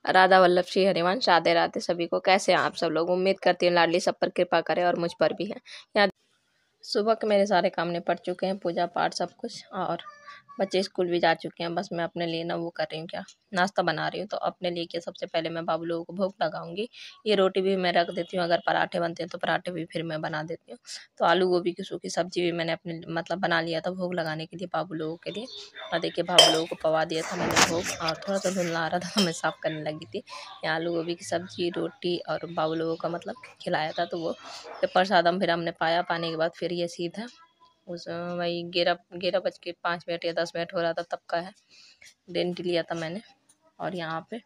राधा वल्लभ श्री हरिवंश। राधे राधे सभी को। कैसे हैं आप सब लोग? उम्मीद करती हूँ लाडली सब पर कृपा करे और मुझ पर भी है। यहाँ सुबह के मेरे सारे काम निपट चुके हैं, पूजा पाठ सब कुछ, और बच्चे स्कूल भी जा चुके हैं। बस मैं अपने लिए ना वो कर रही हूँ, क्या नाश्ता बना रही हूँ। तो अपने लिए क्या, सबसे पहले मैं बाबू लोगों को भोग लगाऊंगी। ये रोटी भी मैं रख देती हूँ, अगर पराठे बनते हैं तो पराठे भी फिर मैं बना देती हूँ। तो आलू गोभी की सूखी सब्जी भी मैंने अपने मतलब बना लिया था भोग लगाने के लिए बाबू लोगों के लिए। और देखिए बाबू लोगों को पवा दिया था मैंने भोग, और थोड़ा सा धुंधला आ रहा था तो मैं साफ़ करने लगी थी। ये आलू गोभी की सब्जी, रोटी और बाबू लोगों का मतलब खिलाया था। तो वो प्रसादम फिर हमने पाया। पाने के बाद फिर ये सीधा उस वही 11:05 या 10 हो रहा था तब का है। डेंट लिया था मैंने। और यहाँ पे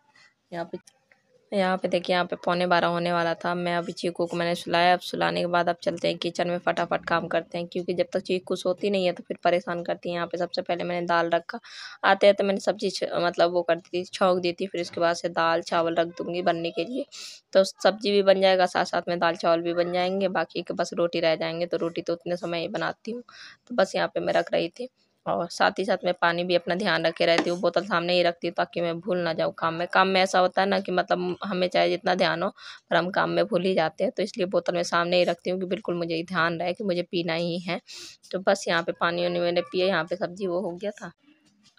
देखिए, यहाँ पे 11:15 होने वाला था। मैं अभी चीकू को मैंने सुलाया। अब सुलाने के बाद अब चलते हैं किचन में, फटाफट काम करते हैं, क्योंकि जब तक चीकू सोती नहीं है तो फिर परेशान करती है। यहाँ पे सबसे पहले मैंने दाल रखा। आते हैं तो मैंने सब्जी मतलब वो कर दी थी, छौंक दी थी। फिर उसके बाद से दाल चावल रख दूँगी बनने के लिए। तो सब्जी भी बन जाएगा, साथ साथ में दाल चावल भी बन जाएंगे। बाकी के बस रोटी रह जाएंगे, तो रोटी तो उतने समय ही बनाती हूँ। तो बस यहाँ पे मैं रख रही थी। और साथ ही साथ मैं पानी भी अपना ध्यान रखे रहती हूँ, बोतल सामने ही रखती हूँ ताकि मैं भूल ना जाऊँ काम में। काम में ऐसा होता है ना कि मतलब हमें चाहे जितना ध्यान हो, पर हम काम में भूल ही जाते हैं। तो इसलिए बोतल मैं सामने ही रखती हूँ कि बिल्कुल मुझे ही ध्यान रहे कि मुझे पीना ही है। तो बस यहाँ पे पानी वानी मैंने पिया। यहाँ पे सब्जी वो हो गया था।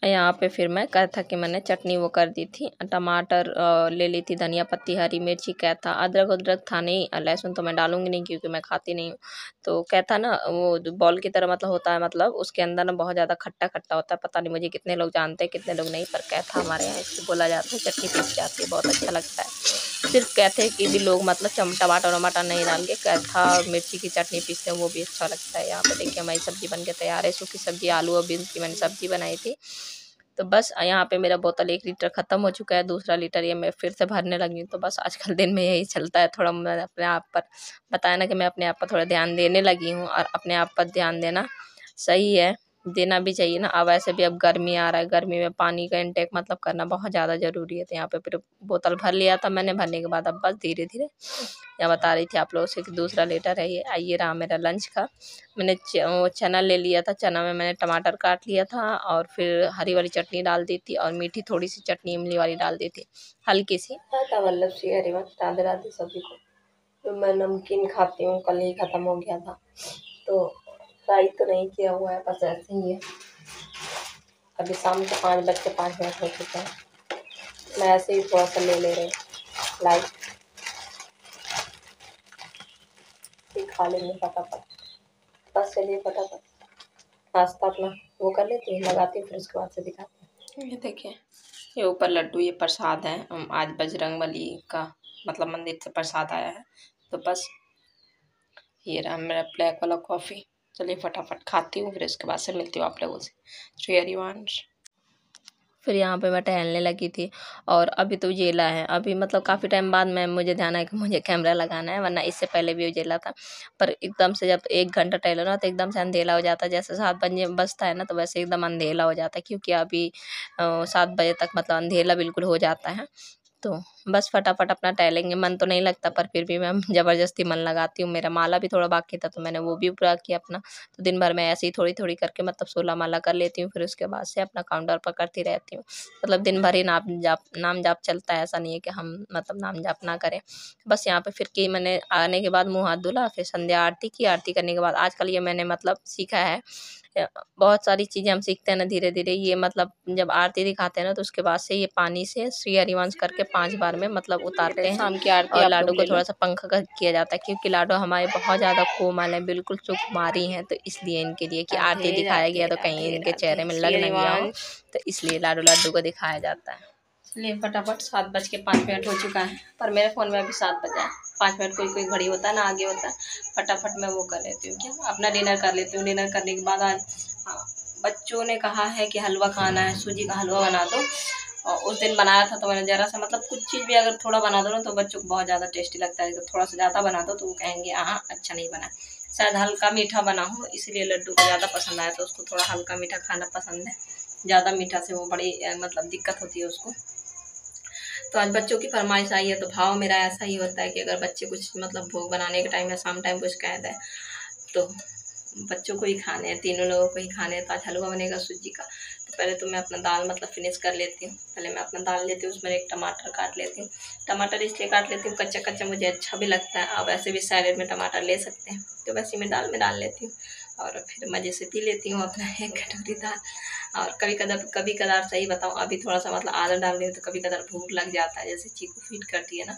यहाँ पे फिर मैं कहा था कि मैंने चटनी वो कर दी थी। टमाटर ले ली थी, धनिया पत्ती, हरी मिर्ची, क्या था, अदरक उदरक था नहीं। लहसुन तो मैं डालूंगी नहीं क्योंकि मैं खाती नहीं हूँ। तो क्या था ना, वो जो बॉल की तरह मतलब होता है, मतलब उसके अंदर ना बहुत ज़्यादा खट्टा खट्टा होता है। पता नहीं मुझे कितने लोग जानते हैं कितने लोग नहीं, पर क्या था हमारे यहाँ इसको बोला जाता है चटनी पीस जाती है, बहुत अच्छा लगता है। सिर्फ कहते हैं कि भी लोग मतलब टमाटर वमाटर नहीं डाल के कैथा और मिर्ची की चटनी पीसते हैं, वो भी अच्छा लगता है। यहाँ पे देखिए हमारी सब्जी बन के तैयार है। सूखी सब्जी, आलू और बीन्स की मैंने सब्जी बनाई थी। तो बस यहाँ पे मेरा बोतल 1 लीटर ख़त्म हो चुका है। दूसरा लीटर ये मैं फिर से भरने लगी हूँ। तो बस आजकल दिन में यही चलता है। थोड़ा मैं अपने आप पर बताया ना कि मैं अपने आप पर थोड़ा ध्यान देने लगी हूँ, और अपने आप पर ध्यान देना सही है, देना भी चाहिए ना। अब वैसे भी अब गर्मी आ रहा है, गर्मी में पानी का इंटेक मतलब करना बहुत ज़्यादा ज़रूरी है। तो यहाँ पे फिर बोतल भर लिया था मैंने। भरने के बाद अब बस धीरे धीरे यहाँ बता रही थी आप लोगों से कि दूसरा लीटर है ये रहा मेरा लंच का। मैंने वो चना ले लिया था। चना में मैंने टमाटर काट लिया था, और फिर हरी वाली चटनी डाल दी थी, और मीठी थोड़ी सी चटनी इमली वाली डाल दी थी, हल्की सी। राधा वल्लभ श्री हरिवंश। राधे राधे सभी को। तो मैं नमकीन खाती हूँ, कल ही ख़त्म हो गया था, तो फ्राई तो नहीं किया हुआ है, बस ऐसे ही है। अभी शाम के 5:05 हो चुके हैं। मैं ऐसे ही थोड़ा सा ले रही हूँ लाइट, फिर खा लेंगे फटाफट। बस चलिए फटाफट नाश्ता अपना वो कर लेती हूँ, लगाती हूँ, फिर उसके बाद से दिखाती हूँ। ये देखिए, ये ऊपर लड्डू, ये प्रसाद है। आज बजरंगबली का मतलब मंदिर से प्रसाद आया है। तो बस ये रहा मेरा ब्लैक वाला कॉफ़ी। चलिए फटाफट खाती हूँ, फिर इसके बाद से मिलती हूँ आप लोगों से। श्री हरिवंश। फिर यहाँ पे मैं टहलने लगी थी, और अभी तो उजेला है। अभी मतलब काफ़ी टाइम बाद मुझे ध्यान है कि मुझे कैमरा लगाना है, वरना इससे पहले भी उजेला था। पर एकदम से जब 1 घंटा टहलो ना, तो एकदम से अंधेला हो जाता है। जैसे 7 बजता है ना, तो वैसे एकदम अंधेला हो जाता है, क्योंकि अभी 7 बजे तक मतलब अंधेला बिल्कुल हो जाता है। तो बस फटाफट अपना टहलेंगे। मन तो नहीं लगता, पर फिर भी मैं ज़बरदस्ती मन लगाती हूँ। मेरा माला भी थोड़ा बाकी था, तो मैंने वो भी पूरा किया अपना। तो दिन भर में ऐसे ही थोड़ी थोड़ी करके मतलब 16 माला कर लेती हूँ। फिर उसके बाद से अपना काउंटर पर करती रहती हूँ। मतलब दिन भर ही नाम जाप चलता है, ऐसा नहीं है कि हम मतलब नाम जाप ना करें। बस यहाँ पे फिर कि मैंने आने के बाद मुँह हाथ धुला, फिर संध्या आरती की। आरती करने के बाद आजकल ये मैंने मतलब सीखा है, बहुत सारी चीज़ें हम सीखते हैं ना धीरे धीरे। ये मतलब जब आरती दिखाते हैं ना, तो उसके बाद से ये पानी से श्री हरिवंश करके 5 बार में मतलब उतारते हैं। शाम की आरती और लाडो को थोड़ा सा पंखा का किया जाता है, क्योंकि लाडो हमारे बहुत ज़्यादा कोमल है, बिल्कुल सुकुमारी हैं। तो इसलिए इनके लिए कि आरती दिखाया गया तो कहीं इनके चेहरे में लग ना गया हो, तो इसलिए लाडो को दिखाया जाता है। चलिए फटाफट 7:05 हो चुका है, पर मेरे फ़ोन में अभी 7 बजा है। 5 मिनट कोई घड़ी होता है ना आगे होता है। फटाफट मैं वो कर लेती हूँ, क्या अपना डिनर कर लेती हूँ। डिनर करने के बाद आज बच्चों ने कहा है कि हलवा खाना है, सूजी का हलवा बना दो। और उस दिन बनाया था तो मैंने ज़रा सा मतलब कुछ चीज़ भी अगर थोड़ा बना दो ना, तो बच्चों को बहुत ज़्यादा टेस्टी लगता है। अगर थोड़ा सा ज़्यादा बना दो तो वो कहेंगे हाँ अच्छा नहीं बना। शायद हल्का मीठा बना हो, इसलिए लड्डू को ज़्यादा पसंद आया। तो उसको थोड़ा हल्का मीठा खाना पसंद है, ज़्यादा मीठा से वो बड़ी मतलब दिक्कत होती है उसको। तो आज बच्चों की फरमाइश आई है, तो भाव मेरा ऐसा ही होता है कि अगर बच्चे कुछ मतलब भोग बनाने के टाइम या शाम टाइम कुछ कह दें, तो बच्चों को ही खाने हैं, तीनों लोगों को ही खाने हैं। तो आज हलवा बनेगा सूजी का। पहले तो मैं अपना दाल मतलब फिनिश कर लेती हूँ। पहले मैं अपना दाल लेती हूँ, उसमें एक टमाटर काट लेती हूँ। टमाटर इसलिए काट लेती हूँ, कच्चा कच्चा मुझे अच्छा भी लगता है। आप ऐसे भी सैलेड में टमाटर ले सकते हैं, तो वैसे मैं दाल में डाल लेती हूँ और फिर मज़े से पी लेती हूँ अपना एक कटोरी दाल। और कभी कदार सही बताऊँ, अभी थोड़ा सा मतलब आधा डाल रही हूँ तो कभी कदार भूख लग जाता है। जैसे चीकू फीड करती है ना,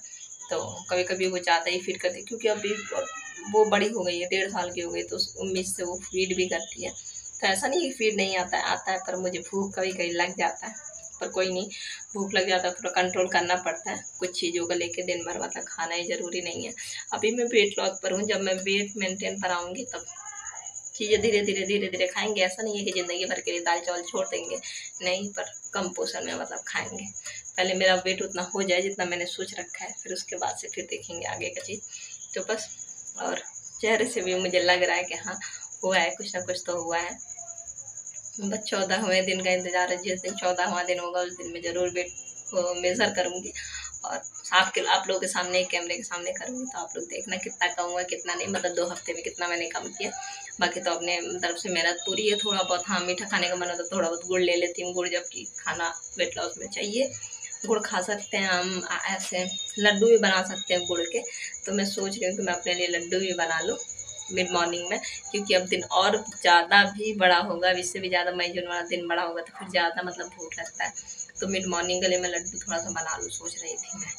तो कभी कभी वो ज़्यादा ही फीड करती है, क्योंकि अभी वो बड़ी हो गई है, 1.5 साल की हो गई, तो उस उम्मीद से वो फीड भी करती है। तो ऐसा नहीं कि फीड नहीं आता है, पर मुझे भूख कभी कभी लग जाता है। पर कोई नहीं, भूख लग जाता है, थोड़ा कंट्रोल करना पड़ता है कुछ चीज़ों को लेके। दिन भर मतलब खाना ही ज़रूरी नहीं है। अभी मैं वेट लॉस पर हूँ, जब मैं वेट मेंटेन पर आऊँगी तब चीज़ें धीरे धीरे खाएंगे। ऐसा नहीं है कि ज़िंदगी भर के लिए दाल चावल छोड़ देंगे, नहीं, पर कम पोषण में मतलब खाएंगे। पहले मेरा वेट उतना हो जाए जितना मैंने सोच रखा है, फिर उसके बाद से फिर देखेंगे आगे का चीज़। तो बस, और चेहरे से भी मुझे लग रहा है कि हाँ हुआ है, कुछ ना कुछ तो हुआ है। बस 14वें दिन का इंतज़ार है। जिस दिन 14वां दिन होगा उस दिन मैं ज़रूर वेट को मेज़र करूँगी और आप लोगों के सामने, कैमरे के सामने करूँगी, तो आप लोग देखना कितना कम हुआ कितना नहीं, मतलब 2 हफ्ते में कितना मैंने कम किया। बाकी तो अपने तरफ से मेहनत पूरी है। थोड़ा बहुत हाँ मीठा खाने का मन होता है, थोड़ा बहुत गुड़ ले लेती हूँ। गुड़ जबकि खाना वेट लॉस में चाहिए, गुड़ खा सकते हैं हम। ऐसे लड्डू भी बना सकते हैं गुड़ के, तो मैं सोच रही हूँ कि मैं अपने लिए लड्डू भी बना लूँ मिड मॉर्निंग में, क्योंकि अब दिन और ज़्यादा भी बड़ा होगा। अब इससे भी ज़्यादा मई जून वाला दिन बड़ा होगा तो फिर ज़्यादा मतलब भूख लगता है। तो मिड मॉर्निंग के लिए मैं लड्डू थोड़ा सा बना लूँ सोच रही थी मैं,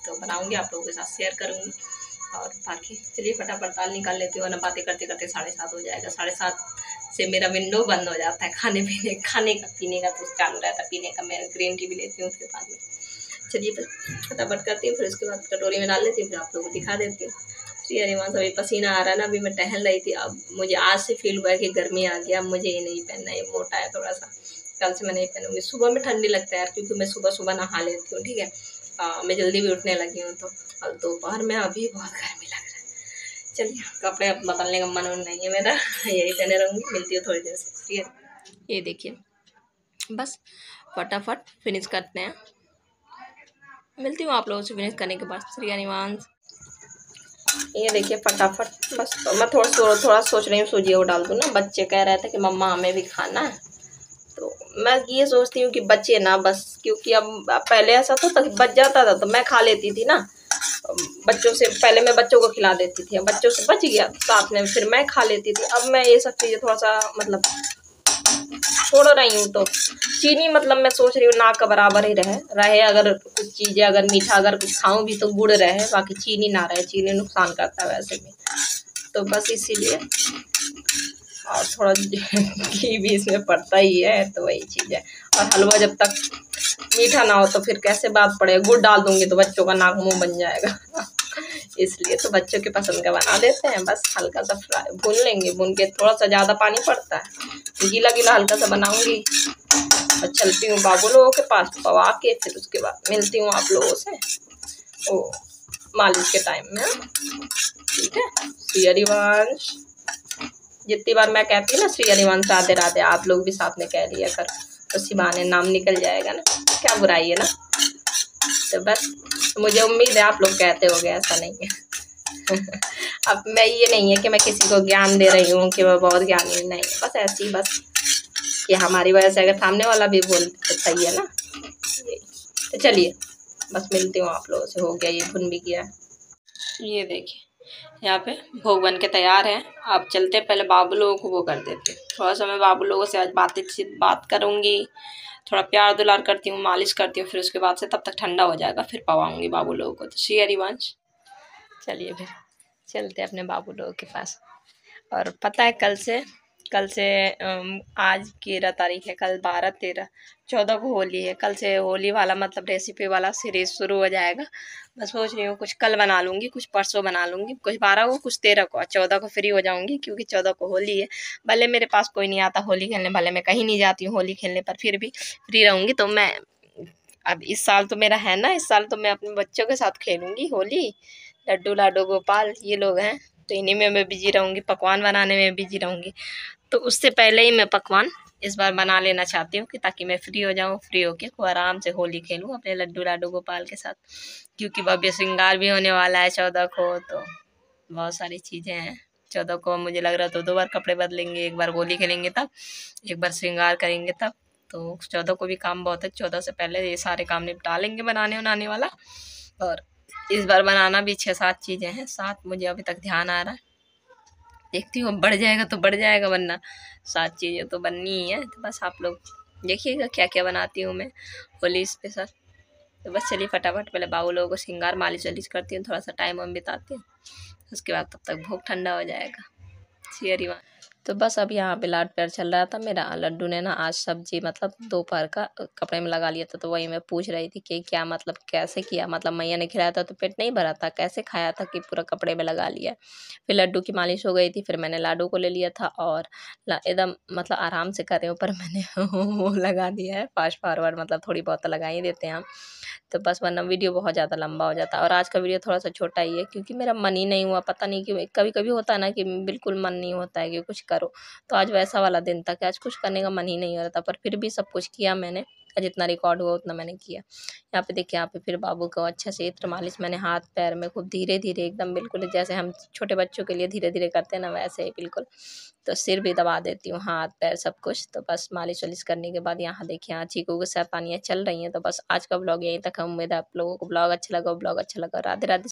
तो बनाऊँगी, आप लोगों के साथ शेयर करूँगी। और बाकी चलिए फटाफट दाल निकाल लेती हूँ, ना बातें करते करते 7:30 हो जाएगा। 7:30 से मेरा विंडो बंद हो जाता है खाने का। पीने का तो चालू रहता है, पीने का मैं ग्रीन टी भी लेती हूँ उसके बाद में। चलिए फटाफट करती हूँ, फिर उसके बाद कटोरी में डाल लेती हूँ, फिर आप लोगों को दिखा देती हूँ। अरे वहाँ से अभी पसीना आ रहा है ना, अभी मैं टहल रही थी। अब मुझे आज से फील हुआ है कि गर्मी आ गया, अब मुझे ये नहीं पहनना, ये मोटा है थोड़ा सा, कल से मैं नहीं पहनूंगी। सुबह में ठंडी लगता है यार, क्योंकि मैं सुबह सुबह नहा लेती हूँ, ठीक है। मैं जल्दी भी उठने लगी हूँ, तो और दोपहर में अभी बहुत गर्मी लग रहा है। चलिए कपड़े अब बदलने का मन नहीं है मेरा, यही पहने रहूँगी। मिलती हूँ थोड़ी देर से, ठीक है। ये देखिए, बस फटाफट फिनिश करते हैं। मिलती हूँ आप लोगों से फिनिश करने के बाद। श्रीनिवास, ये देखिए फटाफट बस, मैं थोड़ा सोच रही हूँ सूजी को डाल दूँ ना। बच्चे कह रहे थे कि मम्मा हमें भी खाना है, तो मैं ये सोचती हूँ कि बच्चे ना बस, क्योंकि अब पहले ऐसा था तो बच जाता था तो मैं खा लेती थी ना। बच्चों से पहले मैं बच्चों को खिला देती थी, बच्चों से बच गया साथ में फिर मैं खा लेती थी। अब मैं ये सब चीज़ें थोड़ा सा मतलब छोड़ रही हूँ, तो चीनी मतलब मैं सोच रही हूँ ना का बराबर ही रहे। अगर कुछ चीज़ें, अगर मीठा अगर कुछ खाऊं भी तो गुड़ रहे, बाकी चीनी ना रहे। चीनी नुकसान करता है वैसे भी, तो बस इसीलिए। और थोड़ा घी भी इसमें पड़ता ही है, तो वही चीज़ है। और हलवा जब तक मीठा ना हो तो फिर कैसे बात पड़ेगा। गुड़ डाल दूंगी तो बच्चों का नाक मुंह बन जाएगा इसलिए तो बच्चों के पसंद का बना देते हैं। बस हल्का सा फ्राई भून लेंगे, भून के थोड़ा सा ज़्यादा पानी पड़ता है, गीला गीला हल्का सा बनाऊंगी और चलती हूँ बाबू लोगों के पास पवा के। फिर उसके बाद मिलती हूँ आप लोगों से ओ मालिश के टाइम में, ठीक है। श्री हरिवंश, जितनी बार मैं कहती हूँ ना श्री हरिवंश राधे राधे, आप लोग भी साथ में कह लिया कर, तो इसी बहाने नाम निकल जाएगा ना, क्या बुराई है ना। तो बस मुझे उम्मीद है आप लोग कहते होगे, ऐसा नहीं है अब मैं ये नहीं है कि मैं किसी को ज्ञान दे रही हूँ कि मैं बहुत ज्ञानी नहीं, बस ऐसी बस कि हमारी वजह से अगर सामने वाला भी बोल तो सही है ना। तो चलिए बस मिलती हूँ आप लोगों से। हो गया, ये भुन भी गया। ये देखिए यहाँ पे भोग बन के तैयार है। आप चलते पहले बाबू लोगों को वो कर देते, थोड़ा सा मैं बाबू लोगों से आज बात करूँगी, थोड़ा प्यार दुलार करती हूँ, मालिश करती हूँ, फिर उसके बाद से तब तक ठंडा हो जाएगा, फिर पवाऊँगी बाबू लोगों को। तो श्री हरिवंश, चलिए फिर चलते अपने बाबू लोगों के पास। और पता है कल से आज 11 तारीख है, कल 12, 13, 14 को होली है। कल से होली वाला मतलब रेसिपी वाला सीरीज शुरू हो जाएगा। मैं सोच रही हूँ कुछ कल बना लूँगी, कुछ परसों बना लूँगी, कुछ 12 को, कुछ 13 को, 14 को फ्री हो जाऊँगी, क्योंकि 14 को होली है। भले मेरे पास कोई नहीं आता होली खेलने, भले मैं कहीं नहीं जाती हूँ होली खेलने, पर फिर भी फ्री रहूँगी। तो मैं अब इस साल तो मेरा है ना, इस साल तो मैं अपने बच्चों के साथ खेलूँगी होली। लड्डू लाडो गोपाल ये लोग हैं, तो इन्हीं में मैं बिजी रहूँगी, पकवान बनाने में बिजी रहूँगी। तो उससे पहले ही मैं पकवान इस बार बना लेना चाहती हूँ कि ताकि मैं फ्री हो जाऊँ, फ्री होके को आराम से होली खेलूँ अपने लड्डू लाडू गोपाल के साथ। क्योंकि भव्य श्रृंगार भी होने वाला है 14 को, तो बहुत सारी चीज़ें हैं। 14 को मुझे लग रहा है तो 2 बार कपड़े बदलेंगे, एक बार होली खेलेंगे तब, एक बार श्रृंगार करेंगे तब। तो 14 को भी काम बहुत है, 14 से पहले ये सारे काम निपटा लेंगे बनाने बनाने वाला। और इस बार बनाना भी 6-7 चीज़ें हैं, 7 मुझे अभी तक ध्यान आ रहा है, देखती हूँ बढ़ जाएगा तो बढ़ जाएगा, वरना 7 चीज़ें तो बननी ही है। तो बस आप लोग देखिएगा क्या क्या बनाती हूँ मैं होली स्पेशल। तो बस चलिए फटाफट पहले बाबू लोगों को श्रृंगार मालिश वालिश करती हूँ, थोड़ा सा टाइम हम बिताती हूँ, उसके बाद तब तक भोग ठंडा हो जाएगा। शेरी तो बस अब यहाँ पे लाड प्यार चल रहा था मेरा। लड्डू ने ना आज सब्जी मतलब दोपहर का कपड़े में लगा लिया था, तो वही मैं पूछ रही थी कि क्या मतलब कैसे किया, मतलब मैया ने खिलाया था तो पेट नहीं भरा था, कैसे खाया था कि पूरा कपड़े में लगा लिया। फिर लड्डू की मालिश हो गई थी, फिर मैंने लाडू को ले लिया था और एकदम मतलब आराम से कर रही हूँ, पर मैंने वो लगा दिया है फास्ट फॉरवर्ड, मतलब थोड़ी बहुत लगा ही देते हैं हम, तो बस वरना वीडियो बहुत ज़्यादा लंबा हो जाता है। और आज का वीडियो थोड़ा सा छोटा ही है क्योंकि मेरा मन ही नहीं हुआ, पता नहीं क्यों। कभी कभी होता है ना कि बिल्कुल मन नहीं होता है कि कुछ करो, तो आज वैसा वाला दिन था कि आज कुछ करने का मन ही नहीं हो रहा था, पर फिर भी सब कुछ किया मैंने, जितना रिकॉर्ड हुआ उतना मैंने किया। यहाँ पे देखिए, यहाँ पे फिर बाबू को अच्छे से इत्र मालिश मैंने हाथ पैर में खूब धीरे धीरे एकदम बिल्कुल जैसे हम छोटे बच्चों के लिए धीरे धीरे करते हैं ना, वैसे ही बिल्कुल। तो सिर भी दबा देती हूँ, हाथ पैर सब कुछ। तो बस मालिश वालिश करने के बाद यहाँ देखिए, यहाँ चीकू की शैतानियाँ चल रही हैं। तो बस आज का ब्लॉग यहीं तक है। उम्मीद है आप लोगों को ब्लॉग अच्छा लगा, ब्लॉग अच्छा लगा। राधे राधे।